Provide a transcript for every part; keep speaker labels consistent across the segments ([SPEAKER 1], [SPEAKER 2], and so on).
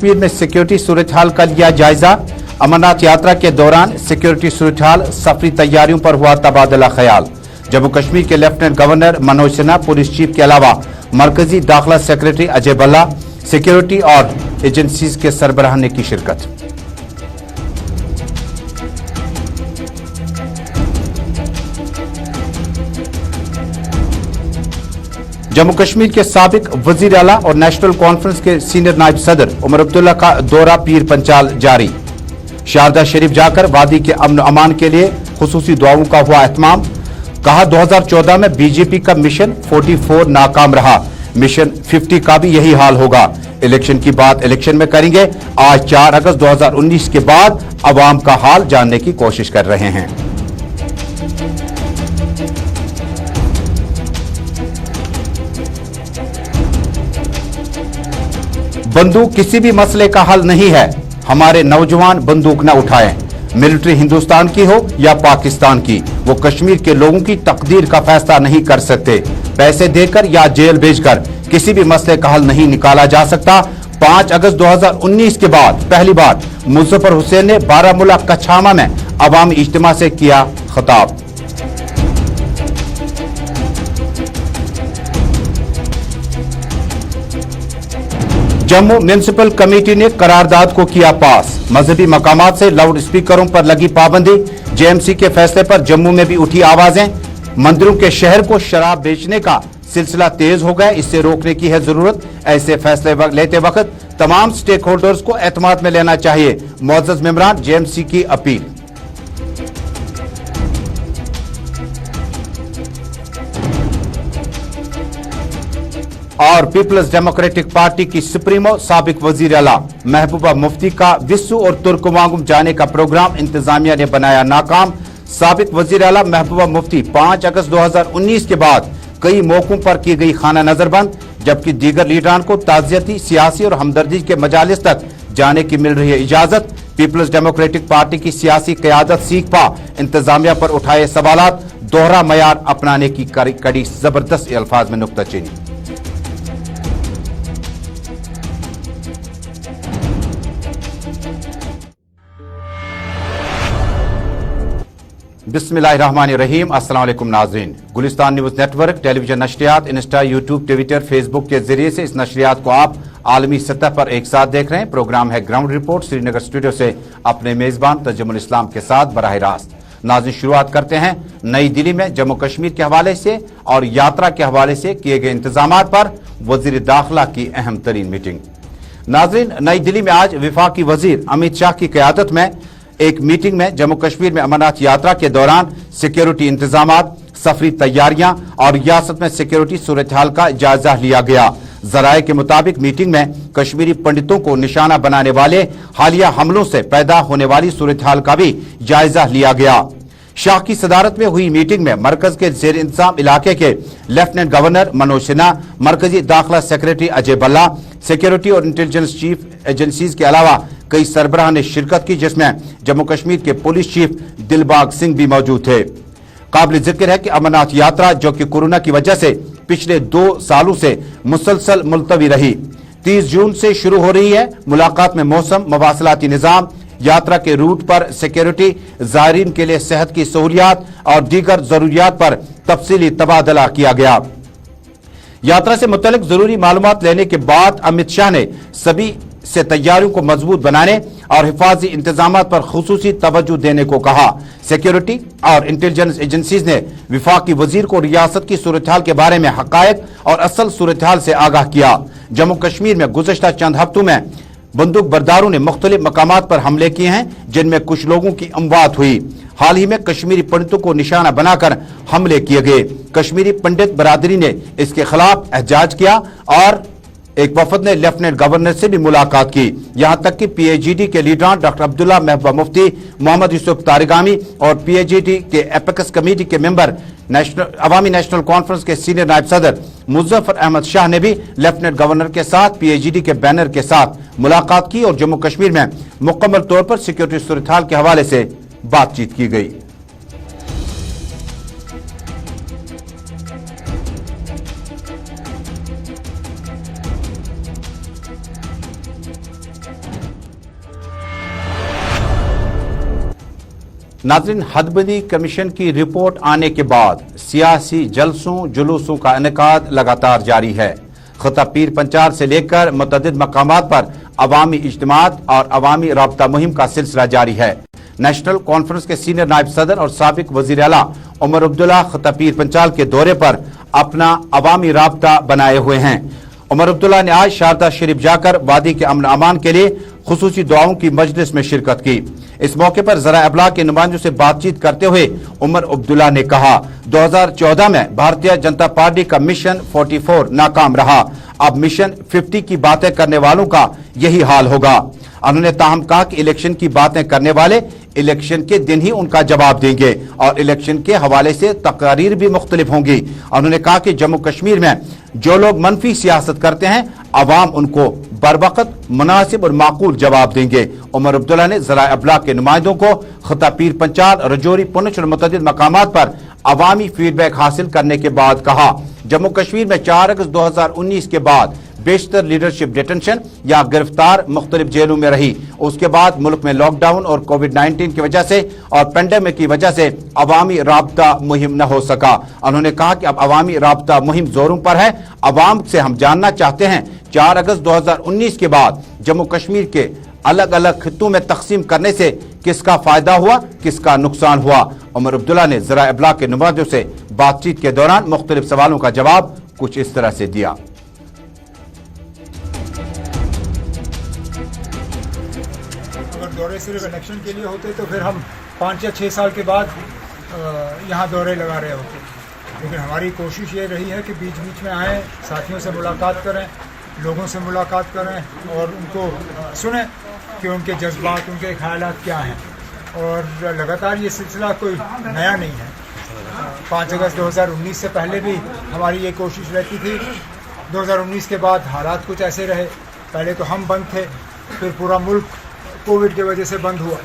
[SPEAKER 1] कश्मीर में सिक्योरिटी सूरत हाल का लिया जायजा। अमरनाथ यात्रा के दौरान सिक्योरिटी सूरत हाल, सफरी तैयारियों पर हुआ तबादला ख्याल। जम्मू कश्मीर के lieutenant governor Manoj Sinha, police chief के अलावा मरकजी दाखिला सेक्रेटरी अजय भल्ला, सिक्योरिटी और एजेंसीज के सरबराह ने की शिरकत। जम्मू कश्मीर के साबिक वजीर आला और नेशनल कॉन्फ्रेंस के सीनियर नायब सदर उमर अब्दुल्ला का दौरा पीर पंचाल जारी। शारदा शरीफ जाकर वादी के अमन अमान के लिए खुसूसी दुआओं का हुआ एहतमाम। कहा 2014 में बीजेपी का मिशन 44 नाकाम रहा, मिशन 50 का भी यही हाल होगा। इलेक्शन की बात इलेक्शन में करेंगे। आज 4 अगस्त 2019 के बाद अवाम का हाल जानने की कोशिश कर रहे हैं। बंदूक किसी भी मसले का हल नहीं है, हमारे नौजवान बंदूक न उठाएं। मिलिट्री हिंदुस्तान की हो या पाकिस्तान की, वो कश्मीर के लोगों की तकदीर का फैसला नहीं कर सकते। पैसे देकर या जेल भेजकर किसी भी मसले का हल नहीं निकाला जा सकता। 5 अगस्त 2019 के बाद पहली बार मुजफ्फर हुसैन ने बारामूला कछामा में अवामी इज्तिमा से किया खिताब। जम्मू म्युनिसिपल कमेटी ने करारदाद को किया पास। मजहबी मकामात से लाउड स्पीकरों पर लगी पाबंदी। जेएमसी के फैसले पर जम्मू में भी उठी आवाजें। मंदिरों के शहर को शराब बेचने का सिलसिला तेज हो गया, इससे रोकने की है जरूरत। ऐसे फैसले लेते वक्त तमाम स्टेक होल्डर्स को एतमाद में लेना चाहिए। मुअज़्ज़ज़ मेंबरान, जेएमसी की अपील। और पीपल्स डेमोक्रेटिक पार्टी की सुप्रीमो साबिक वजीर आला महबूबा मुफ्ती का विस्सू और तुर्कवांगुम जाने का प्रोग्राम इंतजामिया ने बनाया नाकाम। साबिक वजीर आला महबूबा मुफ्ती 5 अगस्त 2019 के बाद कई मौकों पर की गई खाना नजरबंद, जबकि दीगर लीडरान को ताज़ियती, सियासी और हमदर्दी के मजालिस तक जाने की मिल रही है इजाजत। पीपल्स डेमोक्रेटिक पार्टी की सियासी क़यादत सीख पा इंतजामिया पर उठाए सवालात। दोहरा मयार अपनाने की कड़ी जबरदस्त अल्फाज में नुक्ताचीनी। बिस्मिल्लाहिर्रहमानिर्रहीम। अस्सलाम वालेकुम नाज़रीन। गुलिस्तान न्यूज़ नेटवर्क टेलीविजन नशरियात, इंस्टा, यूट्यूब, ट्विटर, फेसबुक के जरिए से इस नशरियात को आप आलमी सतह पर एक साथ देख रहे हैं। प्रोग्राम है ग्राउंड रिपोर्ट। श्रीनगर स्टूडियो से अपने मेजबान तजम्मुल इस्लाम के साथ बराह रास्त। नाज़रीन, शुरुआत करते हैं नई दिल्ली में जम्मू कश्मीर के हवाले से और यात्रा के हवाले से किए गए इंतजामात पर वजीर दाखिला की अहम तरीन मीटिंग। नाज़रीन, नई दिल्ली में आज वफाकी वजीर अमित शाह की क़यादत में एक मीटिंग में जम्मू कश्मीर में अमरनाथ यात्रा के दौरान सिक्योरिटी इंतजामात, सफरी तैयारियां और रियासत में सिक्योरिटी सूरत हाल का जायजा लिया गया। जराये के मुताबिक मीटिंग में कश्मीरी पंडितों को निशाना बनाने वाले हालिया हमलों से पैदा होने वाली सूरत हाल का भी जायजा लिया गया। शाह की सदारत में हुई मीटिंग में मरकज के जेर इंतजाम इलाके के लेफ्टिनेंट गवर्नर मनोज सिन्हा, मरकजी दाखिला सेक्रेटरी अजय भल्ला, सिक्योरिटी और इंटेलिजेंस चीफ एजेंसीज के अलावा कई सरबराह ने शिरकत की, जिसमें जम्मू कश्मीर के पुलिस चीफ दिलबाग सिंह भी मौजूद थे। काबिल जिक्र है कि अमरनाथ यात्रा, जो कि कोरोना की वजह से पिछले 2 सालों से मुसलसल मुलतवी रही, 30 जून से शुरू हो रही है। मुलाकात में मौसम, मवासलाती निजाम, यात्रा के रूट पर सिक्योरिटी, ज़ायरीन के लिए सेहत की सहूलियात और दीगर जरूरियात पर तफसीली तबादला किया गया। यात्रा से मुतल्लिक जरूरी मालूमात लेने के बाद अमित शाह ने सभी से तैयारियों को मजबूत बनाने और हिफाजी इंतजामात पर खुसूसी तवज्जो देने को कहा। सिक्योरिटी और इंटेलिजेंस एजेंसीज ने वफाकी वजीर को रियासत की सूरत हाल के बारे में हकायक और असल सूरत हाल से आगाह किया। जम्मू कश्मीर में गुज़श्ता चंद हफ्तों में बंदूक बरदारों ने मुख्तलिफ मकामात पर हमले किए हैं, जिनमें कुछ लोगों की अमवात हुई। हाल ही में कश्मीरी पंडितों को निशाना बनाकर हमले किए गए। कश्मीरी पंडित बरादरी ने इसके खिलाफ एहतजाज किया और एक वफद ने लेफ्टिनेंट गवर्नर से भी मुलाकात की। यहां तक कि पीएजीडी के लीडरान डॉक्टर अब्दुल्ला महबूबा मुफ्ती, मोहम्मद यूसुफ तारिगामी और पीएजीडी के एपेक्स कमेटी के मेंबर अवामी नेशनल कॉन्फ्रेंस के सीनियर नायब सदर मुजफ्फर अहमद शाह ने भी लेफ्टिनेंट गवर्नर के साथ पीएजीडी के बैनर के साथ मुलाकात की और जम्मू कश्मीर में मुकम्मल तौर पर सिक्योरिटी सूरत हाल के हवाले से बातचीत की गई। नाज़रीन, हदबंदी कमीशन की रिपोर्ट आने के बाद सियासी जलसों जुलूसों का इनेकाद लगातार जारी है। खता पीर पंचाल से लेकर मुतअद्दिद मकामात पर अवामी इज्तिमात और अवामी राबता मुहिम का सिलसिला जारी है। नेशनल कॉन्फ्रेंस के सीनियर नायब सदर और साबिक वजीर आला उमर अब्दुल्ला खता पीर पंचाल के दौरे पर अपना अवामी राबता बनाए हुए हैं। उमर अब्दुल्ला ने आज शारदा शरीफ जाकर वादी के अमन अमान के लिए खुसूसी दुआओं की मजलिस में शिरकत की। इस मौके पर ज़रा अबलाग के नुमाइंदों से बातचीत करते हुए उमर अब्दुल्ला ने कहा, 2014 में भारतीय जनता पार्टी का मिशन 44 नाकाम रहा। अब मिशन 50 की बातें करने वालों का यही हाल होगा। उन्होंने ताहम कहा कि इलेक्शन की बातें करने वाले इलेक्शन के दिन ही उनका जवाब देंगे और इलेक्शन के हवाले से तकारीर भी मुख्तलिफ होंगी। उन्होंने कहा कि जम्मू कश्मीर में जो लोग मनफी सियासत करते हैं, अवाम उनको बरवक्त मुनासिब और माकूल जवाब देंगे। उमर अब्दुल्ला ने ज़रा अबलाग के नुमाइंदों को खता पीर पंचाल, रजौरी, पुंछ और मुतअद्दिद मकामात पर अवामी फीडबैक हासिल करने के बाद कहा, जम्मू कश्मीर में 4 अगस्त 2019 के बाद बेशतर लीडरशिप डिटेंशन या गिरफ्तार मुख्तलिफ जेलों में रही। उसके बाद मुल्क में लॉकडाउन और कोविड-19 की वजह से और पेंडेमिक की वजह से अवामी राबता मुहिम न हो सका। उन्होंने कहा कि अब अवामी राबता मुहिम जोरों पर है। अवाम से हम जानना चाहते हैं 4 अगस्त 2019 के बाद जम्मू कश्मीर के अलग अलग खित्तों में तकसीम करने से किसका फायदा हुआ, किसका नुकसान हुआ। उमर अब्दुल्ला ने ज़रा अबलाग के नुमाइंदों से बातचीत के दौरान मुख्तलिफ सवालों का जवाब कुछ इस तरह से दिया।
[SPEAKER 2] अगर दौरे सिर्फ इलेक्शन के लिए होते तो फिर हम 5 या 6 साल के बाद यहाँ दौरे लगा रहे होते, लेकिन हमारी कोशिश ये रही है कि बीच बीच में आएँ, साथियों से मुलाकात करें, लोगों से मुलाकात करें और उनको सुनें कि उनके जज्बात, उनके ख्यालात क्या हैं। और लगातार ये सिलसिला कोई नया नहीं है। 5 अगस्त 2019 से पहले भी हमारी ये कोशिश रहती थी। 2019 के बाद हालात कुछ ऐसे रहे, पहले तो हम बंद थे, फिर पूरा मुल्क कोविड की वजह से बंद हुआ।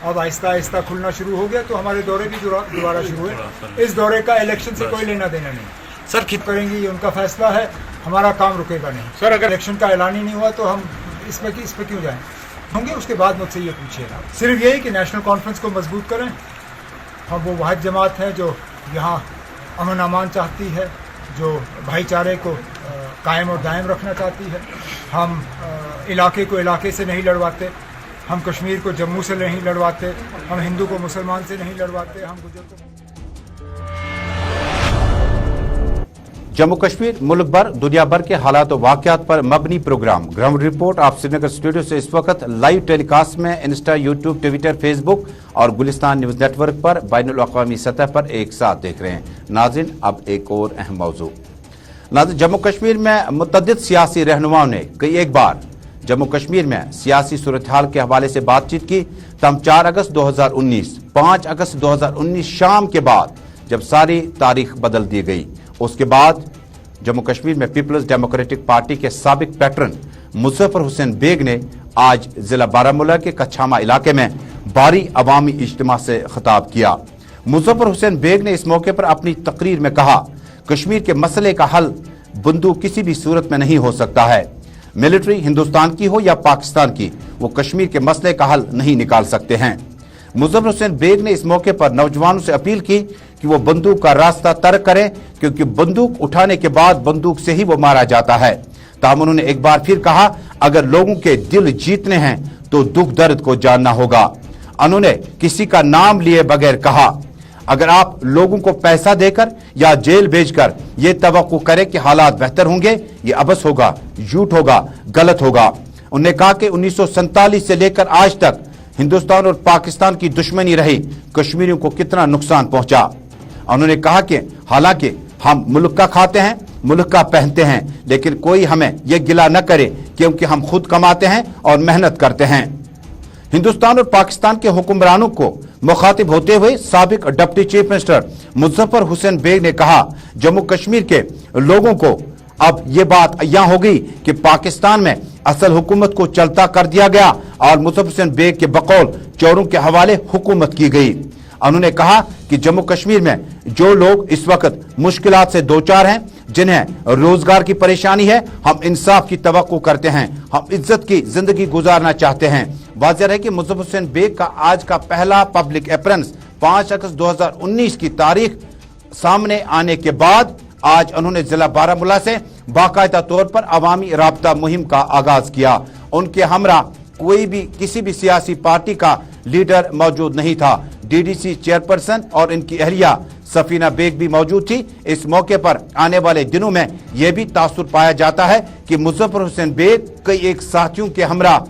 [SPEAKER 2] अब आहिस्ता आहिस्ता खुलना शुरू हो गया तो हमारे दौरे भी दोबारा शुरू हुए। इस दौरे का इलेक्शन से कोई लेना देना नहीं। सर खित करेंगे, ये उनका फैसला है, हमारा काम रुकेगा नहीं। सर अगर इलेक्शन का ऐलान ही नहीं हुआ तो हम इस पे क्यों जाएं? होंगे उसके बाद मुझसे ये पूछिएगा। सिर्फ यही कि नेशनल कॉन्फ्रेंस को मजबूत करें। हम वो वाहिद जमात है जो यहाँ अमन अमान चाहती है, जो भाईचारे को कायम और दायम रखना चाहती है। हम इलाके को इलाके से नहीं लड़वाते, हम कश्मीर को जम्मू से नहीं लड़वाते, हम हिंदू को मुसलमान से नहीं लड़वाते, हम गुजर को।
[SPEAKER 1] जम्मू कश्मीर, मुल्क भर, दुनिया भर के हालात और वाक़यात पर मबनी प्रोग्राम ग्राउंड रिपोर्ट आप श्रीनगर स्टूडियो से इस वक्त लाइव टेलीकास्ट में इंस्टा, यूट्यूब, ट्विटर, फेसबुक और गुलिस्तान न्यूज नेटवर्क पर बैनुल अक़वामी सतह पर एक साथ देख रहे हैं। नाज़रीन, अब एक और अहम मौजू। नाज़रीन, जम्मू कश्मीर में मुतअद्दिद सियासी रहनुमाओं ने कई एक बार जम्मू कश्मीर में सियासी सूरत हाल के हवाले से बातचीत की। तम 4 अगस्त 2019, 5 अगस्त 2019 शाम के बाद जब सारी तारीख बदल दी गई, उसके बाद जम्मू कश्मीर में पीपल्स डेमोक्रेटिक पार्टी के साबिक पैटर्न मुजफ्फर हुसैन बेग ने आज जिला बारामूला के कछामा इलाके में भारी अवामी इज्तिमा से खिताब किया। मुजफ्फर हुसैन बेग ने इस मौके पर अपनी तकरीर में कहा, कश्मीर के मसले का हल बंदूक किसी भी सूरत में नहीं हो सकता है। मिलिट्री हिंदुस्तान की हो या पाकिस्तान की, वो कश्मीर के मसले का हल नहीं निकाल सकते हैं। मुजफ्फर हुसैन बेग ने इस मौके पर नौजवानों से अपील की कि वो बंदूक का रास्ता तर्क करें, क्योंकि बंदूक उठाने के बाद बंदूक से ही वो मारा जाता है। ताहम उन्होंने एक बार फिर कहा, अगर लोगों के दिल जीतने हैं तो दुख दर्द को जानना होगा। उन्होंने किसी का नाम लिए बगैर कहा, अगर आप लोगों को पैसा देकर या जेल भेजकर ये तवक्को करें कि हालात बेहतर होंगे, ये अबस होगा, झूठ होगा, गलत होगा। उन्होंने कहा कि 1947 से लेकर आज तक हिंदुस्तान और पाकिस्तान की दुश्मनी रही, कश्मीरियों को कितना नुकसान पहुंचा। उन्होंने कहा कि हालांकि हम मुल्क का खाते हैं, मुल्क का पहनते हैं, लेकिन कोई हमें यह गिला न करे क्योंकि हम खुद कमाते हैं और मेहनत करते हैं। हिंदुस्तान और पाकिस्तान के हुक्मरानों को मुखातिब होते हुए साबिक deputy chief minister Muzaffar Hussain Baig ने कहा, जम्मू कश्मीर के लोगों को अब ये बात यहाँ हो गई कि पाकिस्तान में असल हुकूमत को चलता कर दिया गया और मुजफ्फर हुसैन बेग के बकौल चोरों के हवाले हुकूमत की गई। उन्होंने कहा कि जम्मू कश्मीर में जो लोग इस वक्त मुश्किलात से दो चार हैं, जिन्हें रोजगार की परेशानी है, हम इंसाफ की तवक्को करते हैं, हम इज्जत की जिंदगी गुजारना चाहते हैं। वाज़ेह है कि मुजफ्फर हुसैन बेग का आज का पहला पब्लिक अपीयरेंस 5 अगस्त 2019 की तारीख सामने आने के बाद आज उन्होंने जिला बारामूला से बाकायदा तौर पर अवामी राब्ता मुहिम का आगाज किया। उनके हमरा कोई भी किसी भी सियासी पार्टी का लीडर मौजूद नहीं था। डीडीसी चेयरपर्सन और इनकी अहलिया सफीना बेग भी मौजूद थी। इस मौके पर आने वाले दिनों में यह भी तासुर पाया जाता है कि मुजफ्फर हुसैन बेग कई एक साथियों के हमरा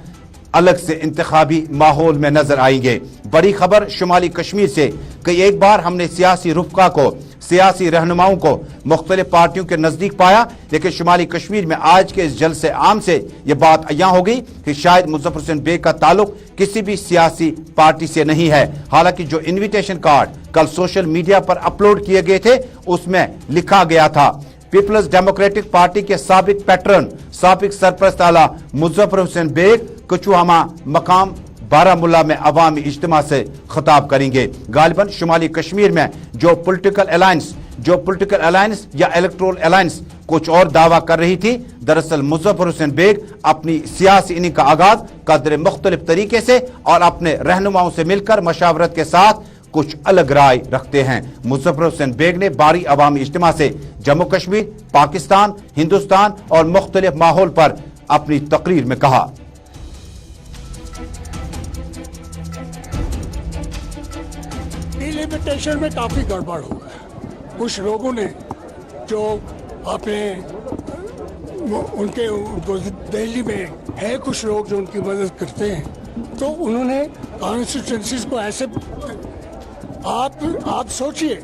[SPEAKER 1] अलग से इंतखाबी माहौल में नजर आएंगे। बड़ी खबर शुमाली कश्मीर से, कई एक बार हमने सियासी रुफका को, सियासी रहनुमाओं को मुख्तलिफ पार्टियों के नजदीक पाया, लेकिन शुमाली कश्मीर में आज के इस जलसे आम से यह बात अय्यां हो गई कि शायद मुजफ्फर हुसैन बेग का ताल्लुक किसी भी सियासी पार्टी से नहीं है। हालांकि जो इन्विटेशन कार्ड कल सोशल मीडिया पर अपलोड किए गए थे उसमें लिखा गया था पीपल्स डेमोक्रेटिक पार्टी के साबिक पैटर्न, साबिक सरपरस्त आला मुजफ्फर हुसैन बेग कचुहामा मकाम बारामूला में अवामी इज्तिमा से खिताब करेंगे। गालिबन शुमाली कश्मीर में जो पॉलिटिकल अलायंस या इलेक्टोरल अलायंस कुछ और दावा कर रही थी, दरअसल मुजफ्फर हुसैन बेग अपनी सियासी इनिंग का आगाज कदर मुख्तलिफ तरीके से और अपने रहनुमाओं से मिलकर मशावरत के साथ कुछ अलग राय रखते हैं। मुजफ्फर हुसैन बेग ने बारी अवामी इज्तिमा से जम्मू कश्मीर, पाकिस्तान, हिंदुस्तान और मुख्तलिफ माहौल पर अपनी तकरीर में कहा,
[SPEAKER 3] डिलिमिटेशन में काफी गड़बड़ हुआ है। कुछ लोगों ने जो अपने उनको दिल्ली में है कुछ लोग जो उनकी मदद करते हैं, तो उन्होंने कॉन्स्टिट्यूंसीज को ऐसे आप सोचिए,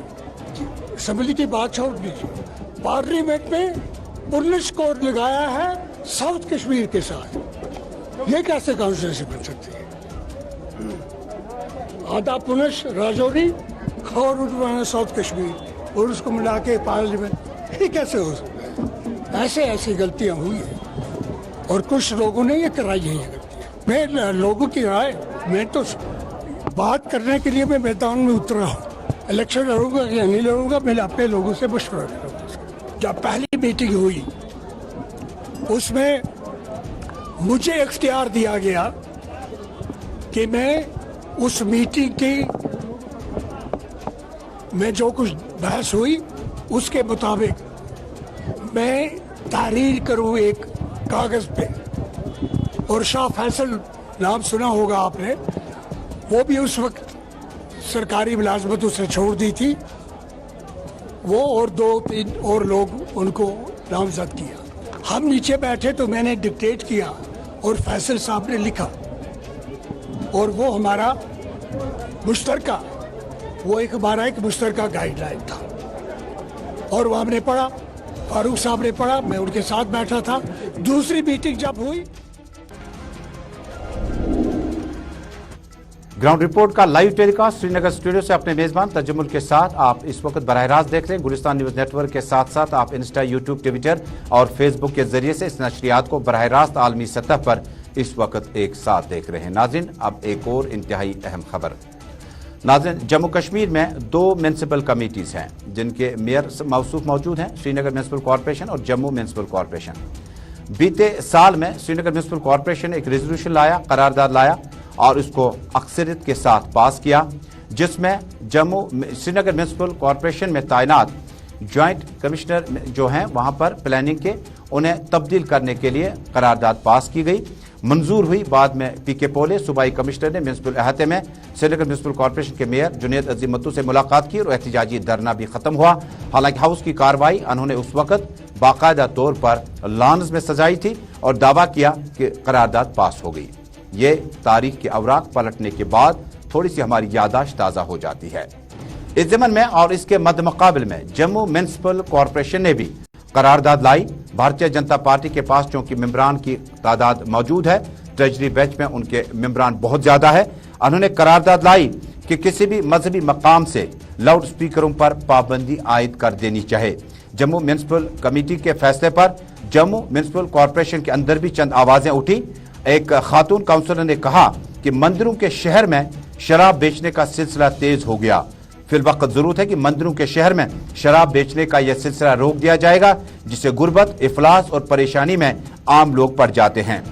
[SPEAKER 3] असेंबली की बात छोड़ दीजिए, पार्लियामेंट में पुलिस कोड लगाया है साउथ कश्मीर के साथ, ये कैसे कॉन्स्टिट्यूंसी बन सकती है? आधा पुलिस राजौरी और उन्होंने साउथ कश्मीर और उसको मिला के पार्लियामेंट, ये कैसे हो सकता है? ऐसी गलतियां हुई हैं और कुछ लोगों ने ये कराई है ये गलतियां। मैं लोगों की राय, मैं तो बात करने के लिए मैं मैदान में उतरा हूँ, इलेक्शन लड़ूंगा या नहीं लड़ूंगा मैं अपने लोगों से मशवरा करूँगा। जब पहली मीटिंग हुई उसमें मुझे इख्तियार दिया गया कि मैं उस मीटिंग की में जो कुछ बहस हुई उसके मुताबिक मैं तहरीर करूं एक कागज पे, और शाह फैसल नाम सुना होगा आपने, वो भी उस वक्त सरकारी मुलाजमत उसे छोड़ दी थी, वो और 2-3 और लोग उनको नामजद किया। हम नीचे बैठे तो मैंने डिक्टेट किया और फैसल साहब ने लिखा, और वो हमारा मुश्तरका, वो हमारा एक मुश्तरका गाइडलाइन था, और वो हमने पढ़ा, फारूक साहब ने पढ़ा, मैं उनके साथ बैठा था। दूसरी मीटिंग जब हुई,
[SPEAKER 1] ग्राउंड रिपोर्ट का लाइव टेलीकास्ट श्रीनगर स्टूडियो से अपने मेजबान तजम्मुल के साथ आप इस वक्त बराह रास्त देख रहे हैं। गुलिस्तान न्यूज नेटवर्क के साथ साथ आप इंस्टा, यूट्यूब, ट्विटर और फेसबुक के जरिए से इस नशरियात को बराह रास्त आलमी सतह पर इस वक्त एक साथ देख रहे हैं। नाज़रीन, अब एक और इंतहाई अहम खबर। नाज़रीन, जम्मू कश्मीर में 2 म्यूनसिपल कमेटीज हैं जिनके मेयर मौसूफ मौजूद हैं, श्रीनगर म्यूनसिपल कॉरपोरेशन और जम्मू म्यूनसिपल कॉरपोरेशन। बीते साल में श्रीनगर म्यूनसिपल कॉरपोरेशन ने एक रेजोल्यूशन लाया, करारदाद लाया और उसको अक्सरियत के साथ पास किया, जिसमें श्रीनगर म्यूनसिपल कॉरपोरेशन में तैनात ज्वाइंट कमिश्नर जो हैं वहां पर प्लानिंग के, उन्हें तब्दील करने के लिए करारदाद पास की गई, मंजूर हुई। बाद में पीके पोले सूबाई कमिश्नर ने म्यूनसिपल अहाते में श्रीनगर म्यूनसिपल कॉरपोरेशन के मेयर जुनेद अजीम मत्तू से मुलाकात की और एहतजाजी धरना भी खत्म हुआ। हालांकि हाउस की कार्रवाई उन्होंने उस वक्त बाकायदा तौर पर लॉन्स में सजाई थी और दावा किया कि करारदाद पास हो गई। ये तारीख के अवराक पलटने के बाद थोड़ी सी हमारी यादाश्त ताज़ा हो जाती है। इस ज़मन में और इसके मद्देमुकाबिल में जम्मू म्यूनसिपल कॉरपोरेशन ने भी करारदाद लाई। भारतीय जनता पार्टी के पास चूंकि मेंबरान की तादाद मौजूद है, ट्रेजरी बेंच में उनके मेंबरान बहुत ज्यादा है, उन्होंने करारदाद लाई कि किसी भी मजहबी मकाम से लाउड स्पीकरों पर पाबंदी आयद कर देनी चाहिए। जम्मू म्यूनसिपल कमेटी के फैसले पर जम्मू म्यूनसिपल कॉरपोरेशन के अंदर भी चंद आवाजें उठी। एक खातून काउंसलर ने कहा कि मंदिरों के शहर में शराब बेचने का सिलसिला तेज हो गया, फिल वक्त जरूरत है कि मंदिरों के शहर में शराब बेचने का यह सिलसिला रोक दिया जाएगा, जिससे गुर्बत, इफलास और परेशानी में आम लोग पड़ जाते हैं।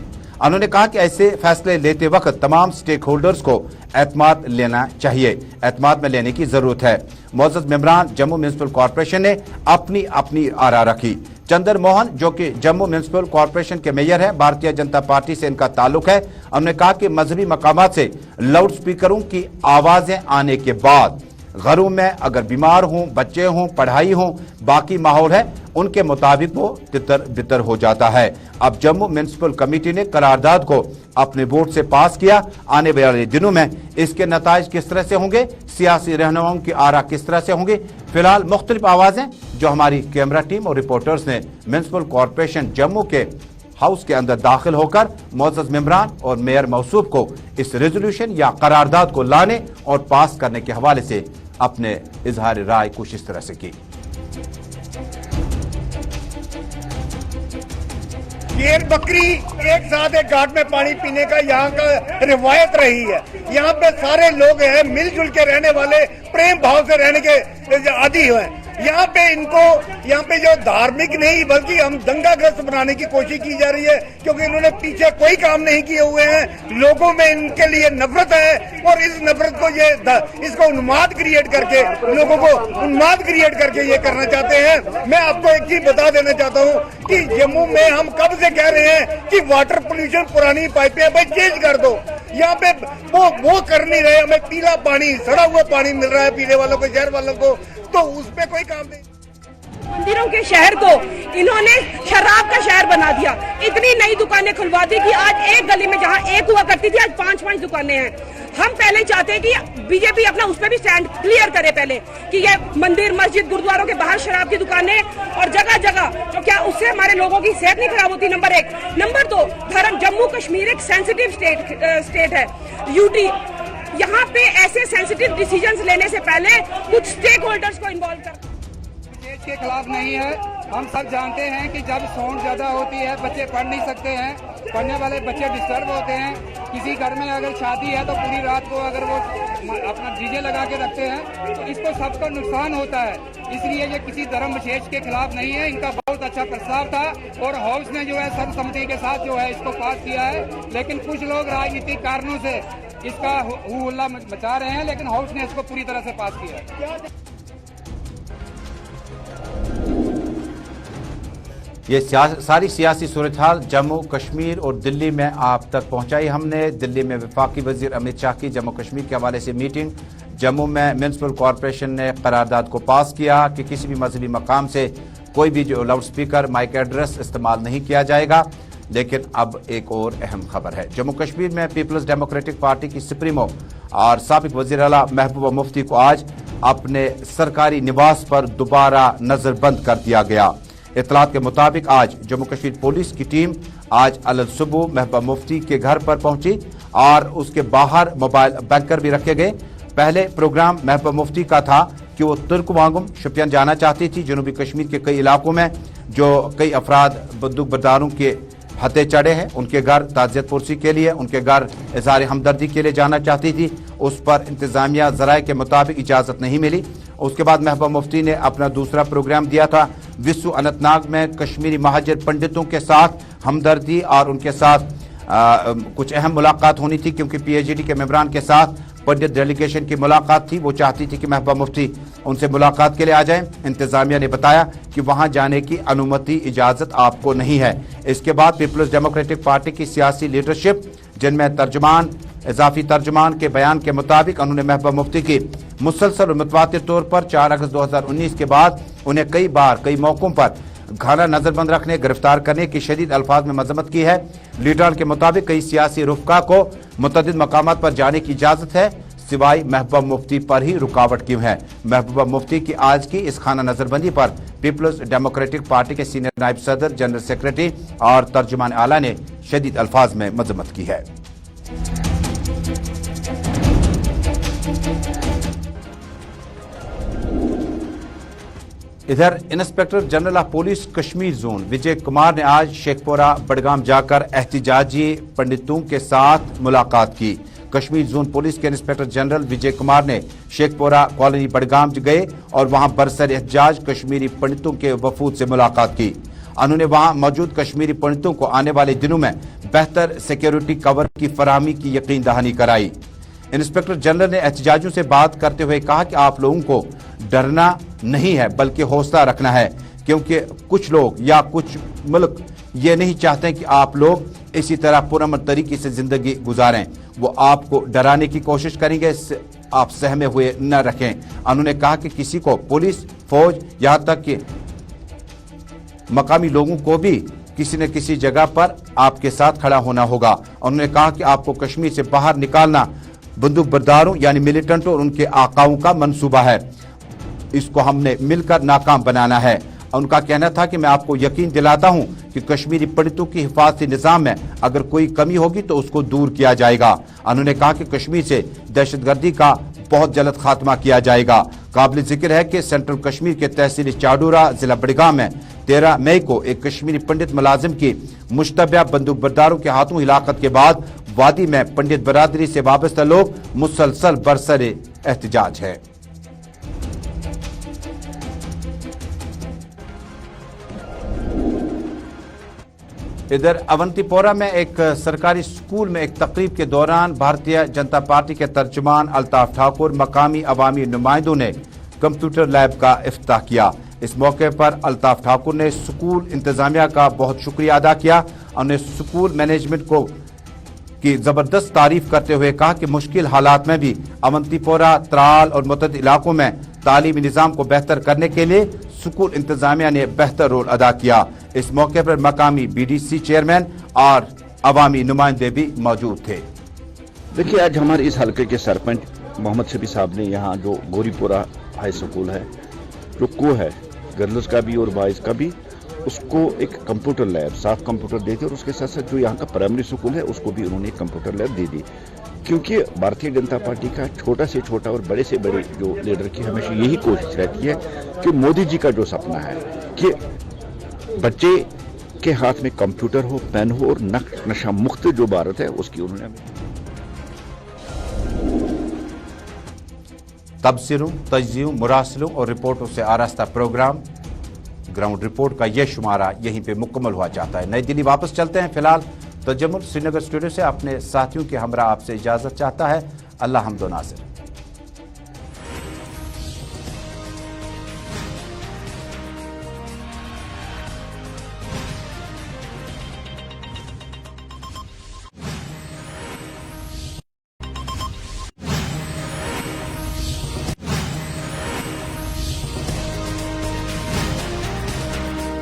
[SPEAKER 1] انہوں نے کہا کہ ایسے فیصلے لیتے وقت تمام سٹیک ہولڈرز کو اعتماد لینا چاہیے، اعتماد میں لینے کی ضرورت ہے۔ معزز ممبران جموں میونسپل کارپوریشن نے اپنی آرا رکھی۔ چندر موہن جو کہ جموں میونسپل کارپوریشن کے میئر ہے، بھارتیہ جنتا پارٹی سے ان کا تعلق ہے، انہوں نے کہا کہ مذہبی مقامات سے لاؤڈ سپیکروں کی آوازیں آنے کے بعد گھروں میں اگر بیمار ہوں، بچے ہوں، پڑھائی ہوں، باقی ماحول ہے، ان کے مطابق وہ تتر بتر ہو جاتا ہے۔ اب جموں میونسپل کمیٹی نے قرارداد کو اپنے ووٹ سے پاس کیا۔ آنے والے دنوں میں اس کے نتائج کس طرح سے ہوں گے، سیاسی رہنماؤں کی آرا کس طرح سے ہوں گے، فی الحال مختلف آوازیں جو ہماری کیمرہ ٹیم اور رپورٹرز نے میونسپل کارپوریشن جموں کے ہاؤس کے اندر داخل ہو کر معزز ممبران اور میئر موصوف کو اس ریزولوشن یا قرارداد کو لانے اور پاس کرنے کے حوالے سے اپنے اظہار رائے کچھ اس طرح سے کی۔
[SPEAKER 4] یہ بکری ایک ساتھ ایک گھاٹ میں پانی پینے کا یہاں کا روایت رہی ہے۔ یہاں پہ سارے لوگ ہیں مل جل کے رہنے والے، پریم بھاؤ سے رہنے کے عادی ہوئے۔ یہاں پہ ان کو یہاں پہ جو دھارمک نہیں بلکہ ہم دنگا گرست بنانے کی کوشش کی جا رہی ہے، کیونکہ انہوں نے پیچھے کوئی کام نہیں کیے ہوئے ہیں۔ لوگوں میں ان کے لیے نفرت ہے اور اس نفرت کو اس کو انماد کریٹ کر کے لوگوں کو انماد کریٹ کر کے یہ کرنا چاہتے ہیں۔ میں آپ کو ایک چیز بتا دینا چاہتا ہوں کہ جموں میں ہم کب سے کہہ رہے ہیں کہ واٹر پولوشن پرانی پائپیں بھائی چینج کر دو۔ یہاں پہ وہ کر نہیں رہے، ہمیں پیلا پانی، سڑا ہوا پانی مل رہا ہے پینے والوں کو، شہر والوں کو، تو اس پہ کوئی کام نہیں۔
[SPEAKER 5] مندروں کے شہر کو انہوں نے شراب کا شہر بنا دیا، اتنی نئی دکانیں کھلوا دی کہ آج ایک گلی میں جہاں ایک ہوا کرتی تھی آج 5 دکانیں ہیں۔ ہم پہلے چاہتے ہیں کہ بی جے پی اپنا اس پہ بھی سٹینڈ کلیئر کرے پہلے کہ یہ مندر مسجد گردواروں کے باہر شراب کی دکانیں اور جگہ جگہ، تو کیا اس سے ہمارے لوگوں کی صحت نہیں خراب ہوتی؟ نمبر 1۔ نمبر 2، دھرم جموں کشمیر ایک سینسٹیو اسٹیٹ ہے، یوٹی، یہاں پہ ایسے سینسٹیو ڈیسیجنز لینے سے پہلے کچھ سٹیک ہولڈرز کو انوالو کر
[SPEAKER 6] کے خلاف نہیں ہے۔ ہم سب جانتے ہیں کہ جب ساؤنڈ زیادہ ہوتی ہے بچے پڑھ نہیں سکتے ہیں، پڑھنے والے بچے ڈسٹرب ہوتے ہیں۔ کسی گھر میں اگر شادی ہے تو پوری رات کو اگر وہ اپنا ڈی جے لگا کے رکھتے ہیں تو اس کو سب کو نقصان ہوتا ہے۔ اس لیے یہ کسی دھرم وشیش کے خلاف نہیں ہے۔ ان کا بہت اچھا پرستاو تھا اور ہاؤس نے جو ہے سرب سمتی کے ساتھ جو ہے اس کو پاس کیا ہے، لیکن کچھ لوگ راجنیتک کارنوں سے اس کا ہو ہلا مچا رہے ہیں، لیکن ہاؤس نے اس کو پوری طرح سے پاس کیا ہے۔
[SPEAKER 1] یہ ساری سیاسی صورتحال جموں کشمیر اور دلی میں آپ تک پہنچائی ہم نے۔ دلی میں وفاقی وزیر امت شاہ کی جموں کشمیر کے حوالے سے میٹنگ۔ جموں میں میونسپل کارپوریشن نے قرارداد کو پاس کیا کہ کسی بھی مذہبی مقام سے کوئی بھی جو لاؤڈ سپیکر مائک ایڈریس استعمال نہیں کیا جائے گا۔ لیکن اب ایک اور اہم خبر ہے۔ جموں کشمیر میں پیپلز ڈیموکریٹک پارٹی کی سپریمو اور سابق وزیر اعلیٰ محبوبہ مفتی کو آج اپنے سرکاری نواس پر دوبارہ نظر بند کر دیا گیا۔ اطلاعات کے مطابق آج جموں کشمیر پولیس کی ٹیم آج الصبح محبوبہ مفتی کے گھر پر پہنچی اور اس کے باہر موبائل بینکر بھی رکھے گئے۔ پہلے پروگرام محبوبہ مفتی کا تھا کہ وہ ترک وانگم شوپیان جانا چاہتی تھی۔ جنوبی کشمیر کے کئی علاقوں میں جو کئی افراد بندوق برداروں کے ہتھے چڑھے ہیں، ان کے گھر تعزیت پرسی کے لیے، ان کے گھر اظہار ہمدردی کے لیے جانا چاہتی تھی۔ اس پر انتظامیہ ذرائع کے مطابق اجازت نہیں ملی۔ اس کے بعد محبوبہ مفتی نے اپنا دوسرا پروگرام دیا تھا وسو اننت ناگ میں کشمیری مہاجر پنڈتوں کے ساتھ ہمدردی اور ان کے ساتھ کچھ اہم ملاقات ہونی تھی، کیونکہ پی ایچ ڈی کے ممبران کے ساتھ پنڈت ڈیلیگیشن کی ملاقات تھی۔ وہ چاہتی تھی کہ محبوبہ مفتی ان سے ملاقات کے لیے آ جائیں۔ انتظامیہ نے بتایا کہ وہاں جانے کی انومتی اجازت آپ کو نہیں ہے۔ اس کے بعد پیپلز ڈیموکریٹک پارٹی کی سیاسی لیڈرشپ، جن میں ترجمان اضافی ترجمان کے بیان کے مطابق انہوں نے محبوبہ مفتی کی مسلسل اور متواتر طور پر 4 اگست 2019 کے بعد انہیں کئی بار کئی موقعوں پر گھانا نظر بند رکھنے، گرفتار کرنے کی شدید الفاظ میں مذمت کی ہے۔ لیڈران کے مطابق کئی سیاسی رفقا کو متعدد مقامات پر جانے کی اجازت ہے، سوائے محبوبہ مفتی پر ہی رکاوٹ کیوں ہے۔ محبوبہ مفتی کی آج کی اس خانہ نظر بندی پر پیپلز ڈیموکریٹک پارٹی کے سینئر نائب صدر، جنرل سیکریٹری اور ترجمان اعلیٰ نے شدید الفاظ میں مذمت کی ہے۔ ادھر inspector general of police Kashmir zone Vijay Kumar نے آج شیخ پورہ بڈگام جا کر احتجاجی پنڈتوں کے ساتھ ملاقات کی۔ کشمیر زون پولیس کے انسپیکٹر جنرل وجے کمار نے شیخ پورہ کالونی بڈگام گئے اور وہاں برسر احتجاج کشمیری پنڈتوں کے وفود سے ملاقات کی۔ انہوں نے وہاں موجود کشمیری پنڈتوں کو آنے والے دنوں میں बेहतर सिक्योरिटी कवर की फराहमी की यकीन दहानी कराई। इंस्पेक्टर जनरल ने एहतजाजियों से बात करते हुए कहा कि आप लोगों को डरना नहीं है बल्कि हौसला रखना है, क्योंकि कुछ लोग या कुछ मुल्क ये नहीं चाहते कि आप लोग इसी तरह पुरअमन तरीके से जिंदगी गुजारें। वो आपको डराने की कोशिश करेंगे, इससे आप सहमे हुए न रखें। उन्होंने कहा कि किसी को पुलिस, फौज, यहाँ तक कि मकामी लोगों को भी किसी न किसी जगह पर आपके साथ खड़ा होना होगा। उन्होंने कहा कि आपको कश्मीर से बाहर निकालना बंदूक बरदारों यानी मिलिटेंटों और उनके आकाओं का मंसूबा है। इसको हमने मिलकर नाकाम बनाना है। उनका कहना था कि मैं आपको यकीन दिलाता हूं कि कश्मीरी पंडितों की हिफाजती निजाम में अगर कोई कमी होगी तो उसको दूर किया जाएगा। उन्होंने कहा कि कश्मीर से दहशतगर्दी का बहुत जल्द खात्मा किया जाएगा। काबिल जिक्र है कि सेंट्रल कश्मीर के तहसील चाडूरा जिला बड़गाम में 13 मई को एक कश्मीरी पंडित मुलाजिम की मुश्तबा बंदूक बरदारों के हाथों हिलाकत के बाद वादी में पंडित बरादरी से वाबस्ता लोग मुसलसल बरसरे एहतजाज है। इधर अवंतीपोरा में एक सरकारी स्कूल में एक तकरीब के दौरान भारतीय जनता पार्टी के तर्जुमान अल्ताफ ठाकुर, मकामी अवामी नुमाइंदों ने कंप्यूटर लैब का इफ्तिताह किया। इस मौके पर अल्ताफ ठाकुर ने स्कूल इंतजामिया का बहुत शुक्रिया अदा किया। उन्होंने स्कूल मैनेजमेंट को की जबरदस्त तारीफ करते हुए कहा कि मुश्किल हालात में भी अवंतीपोरा, त्राल और मुतअद्दिद इलाकों में तालीमी निज़ाम को बेहतर करने के लिए स्कूल इंतजामिया ने बेहतर रोल अदा किया। इस मौके पर मकामी BDC चेयरमैन और अवामी नुमाइंदे भी मौजूद थे।
[SPEAKER 7] देखिए, आज हमारे इस हल्के के सरपंच मोहम्मद शफी साहब ने यहाँ जो गोरीपुरा हाई स्कूल है, जो को है गर्ल्स का भी और बॉयज का भी, उसको एक कंप्यूटर लैब, साफ कंप्यूटर दे दी और उसके साथ साथ जो यहाँ का प्राइमरी स्कूल है उसको भी उन्होंने एक कंप्यूटर लैब दे दी। क्योंकि भारतीय जनता पार्टी का छोटा से छोटा और बड़े से बड़े जो लीडर की हमेशा यही कोशिश रहती है कि मोदी जी का जो सपना है कि बच्चे के हाथ में कंप्यूटर हो, पेन हो और नशा मुक्त जो भारत है उसकी उन्होंने
[SPEAKER 1] तबसरों, तज्जियों, मुरासलों और रिपोर्टों से आरास्ता प्रोग्राम ग्राउंड रिपोर्ट का यह शुमारा यहीं पे मुकम्मल हुआ चाहता है। नई दिल्ली वापस चलते हैं। फिलहाल तजम्मुल श्रीनगर स्टूडियो से अपने साथियों के हमरा आपसे इजाजत चाहता है। अल्लाह हमदो नासिर।